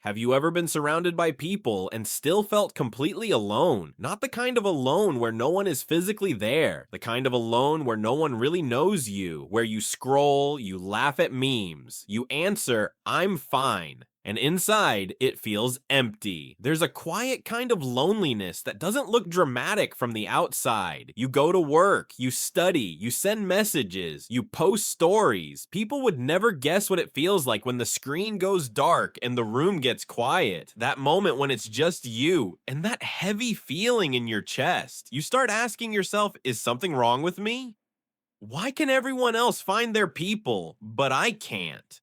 Have you ever been surrounded by people and still felt completely alone? Not the kind of alone where no one is physically there, the kind of alone where no one really knows you, where you scroll, you laugh at memes, you answer, "I'm fine." And inside, it feels empty. There's a quiet kind of loneliness that doesn't look dramatic from the outside. You go to work, you study, you send messages, you post stories. People would never guess what it feels like when the screen goes dark and the room gets quiet. That moment when it's just you and that heavy feeling in your chest. You start asking yourself, is something wrong with me? Why can everyone else find their people, but I can't?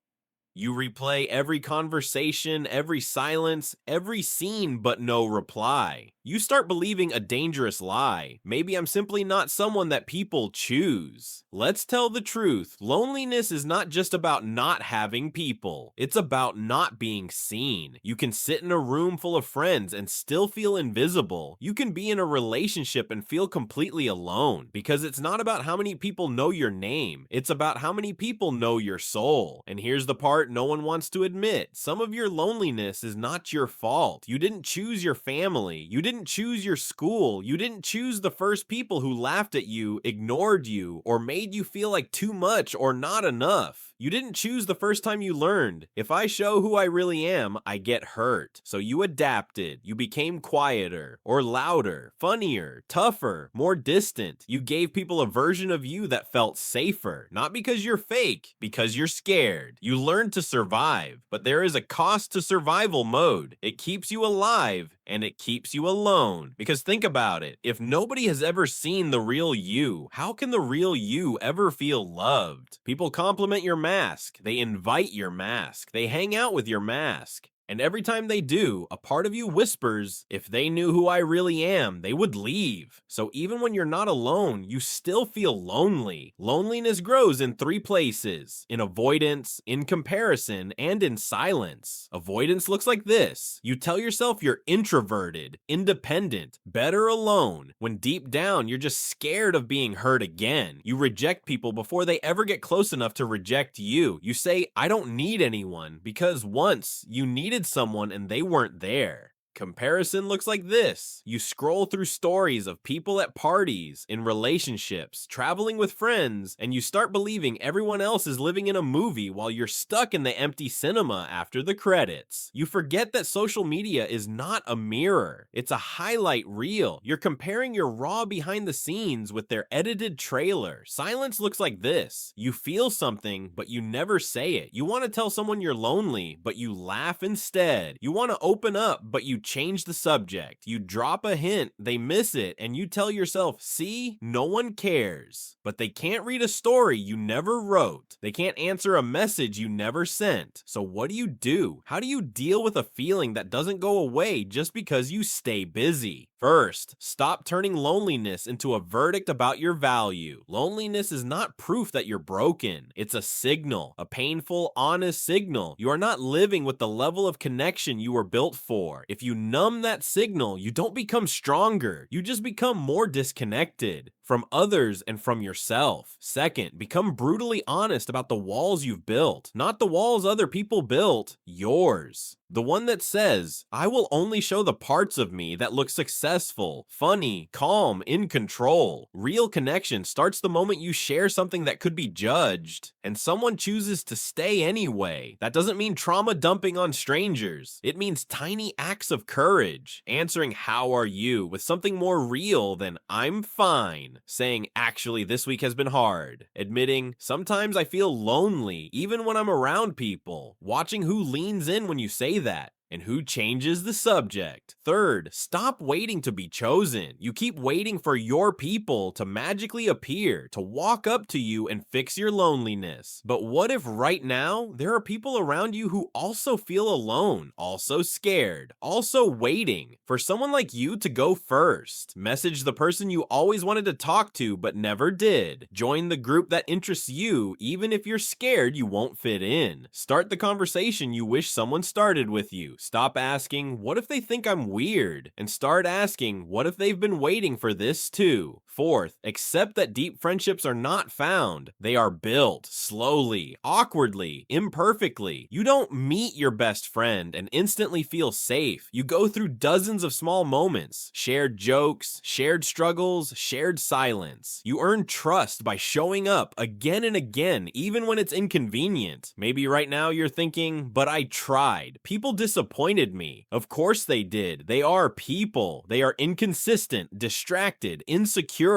You replay every conversation, every silence, every scene, but no reply. You start believing a dangerous lie. Maybe I'm simply not someone that people choose. Let's tell the truth. Loneliness is not just about not having people. It's about not being seen. You can sit in a room full of friends and still feel invisible. You can be in a relationship and feel completely alone. Because it's not about how many people know your name. It's about how many people know your soul. And here's the part no one wants to admit. Some of your loneliness is not your fault. You didn't choose your family. You didn't choose your school. You didn't choose the first people who laughed at you, ignored you, or made you feel like too much or not enough. You didn't choose the first time you learned, if I show who I really am, I get hurt. So you adapted. You became quieter, or louder, funnier, tougher, more distant. You gave people a version of you that felt safer. Not because you're fake, because you're scared. You learned to survive, but there is a cost to survival mode. It keeps you alive, and it keeps you alone. Because think about it, if nobody has ever seen the real you, how can the real you ever feel loved? People compliment your mask, they invite your mask, they hang out with your mask. And every time they do, a part of you whispers, if they knew who I really am, they would leave. So even when you're not alone, you still feel lonely. Loneliness grows in three places: in avoidance, in comparison, and in silence. Avoidance looks like this. You tell yourself you're introverted, independent, better alone, when deep down you're just scared of being hurt again. You reject people before they ever get close enough to reject you. You say, I don't need anyone, because once you needed someone and they weren't there. Comparison looks like this. You scroll through stories of people at parties, in relationships, traveling with friends, and you start believing everyone else is living in a movie while you're stuck in the empty cinema after the credits. You forget that social media is not a mirror. It's a highlight reel. You're comparing your raw behind the scenes with their edited trailer. Silence looks like this. You feel something, but you never say it. You want to tell someone you're lonely, but you laugh instead. You want to open up, but you change the subject. You drop a hint, they miss it, and you tell yourself, see, no one cares. But they can't read a story you never wrote. They can't answer a message you never sent. So what do? How do you deal with a feeling that doesn't go away just because you stay busy? First, stop turning loneliness into a verdict about your value. Loneliness is not proof that you're broken. It's a signal, a painful, honest signal. You are not living with the level of connection you were built for. If you numb that signal, you don't become stronger. You just become more disconnected from others and from yourself. Second, become brutally honest about the walls you've built. Not the walls other people built, yours. The one that says, I will only show the parts of me that look successful, funny, calm, in control. Real connection starts the moment you share something that could be judged, and someone chooses to stay anyway. That doesn't mean trauma dumping on strangers. It means tiny acts of courage. Answering how are you with something more real than I'm fine. Saying actually this week has been hard. Admitting sometimes I feel lonely even when I'm around people. Watching who leans in when you say that. And who changes the subject. Third, stop waiting to be chosen. You keep waiting for your people to magically appear, to walk up to you and fix your loneliness. But what if right now, there are people around you who also feel alone, also scared, also waiting for someone like you to go first? Message the person you always wanted to talk to but never did. Join the group that interests you, even if you're scared you won't fit in. Start the conversation you wish someone started with you. Stop asking, what if they think I'm weird? And start asking, what if they've been waiting for this too? Fourth, accept that deep friendships are not found. They are built slowly, awkwardly, imperfectly. You don't meet your best friend and instantly feel safe. You go through dozens of small moments, shared jokes, shared struggles, shared silence. You earn trust by showing up again and again, even when it's inconvenient. Maybe right now you're thinking, but I tried. People disappointed me. Of course they did. They are people. They are inconsistent, distracted, insecure,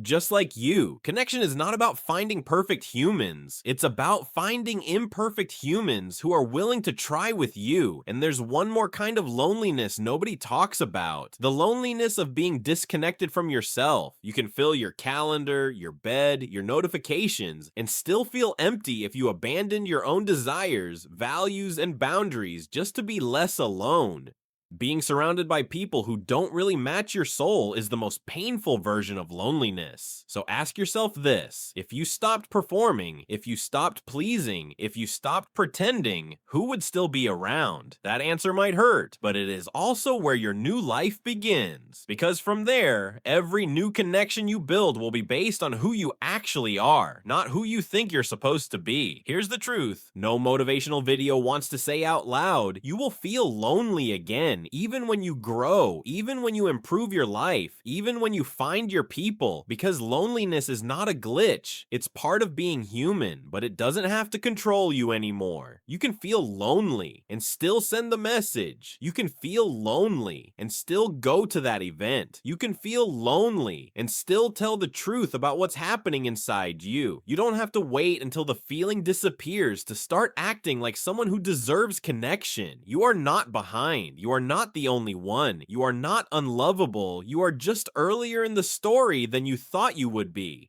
just like you. Connection is not about finding perfect humans. It's about finding imperfect humans who are willing to try with you. And there's one more kind of loneliness nobody talks about. The loneliness of being disconnected from yourself. You can fill your calendar, your bed, your notifications, and still feel empty if you abandon your own desires, values, and boundaries just to be less alone. Being surrounded by people who don't really match your soul is the most painful version of loneliness. So ask yourself this: if you stopped performing, if you stopped pleasing, if you stopped pretending, who would still be around? That answer might hurt, but it is also where your new life begins. Because from there, every new connection you build will be based on who you actually are, not who you think you're supposed to be. Here's the truth: no motivational video wants to say out loud, you will feel lonely again. Even when you grow, even when you improve your life, even when you find your people, because loneliness is not a glitch. It's part of being human, but it doesn't have to control you anymore. You can feel lonely and still send the message. You can feel lonely and still go to that event. You can feel lonely and still tell the truth about what's happening inside you. You don't have to wait until the feeling disappears to start acting like someone who deserves connection. You are not behind. You are not the only one. You are not unlovable. You are just earlier in the story than you thought you would be.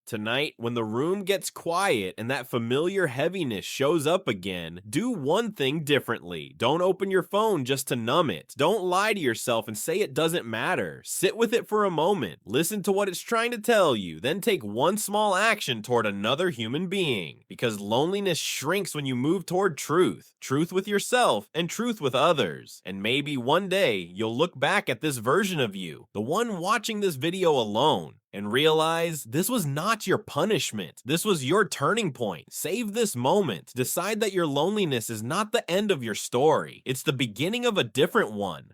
Tonight, when the room gets quiet and that familiar heaviness shows up again, do one thing differently. Don't open your phone just to numb it. Don't lie to yourself and say it doesn't matter. Sit with it for a moment. Listen to what it's trying to tell you, then take one small action toward another human being. Because loneliness shrinks when you move toward truth. Truth with yourself and truth with others. And maybe one day, you'll look back at this version of you, the one watching this video alone, and realize this was not your punishment. This was your turning point. Save this moment. Decide that your loneliness is not the end of your story. It's the beginning of a different one.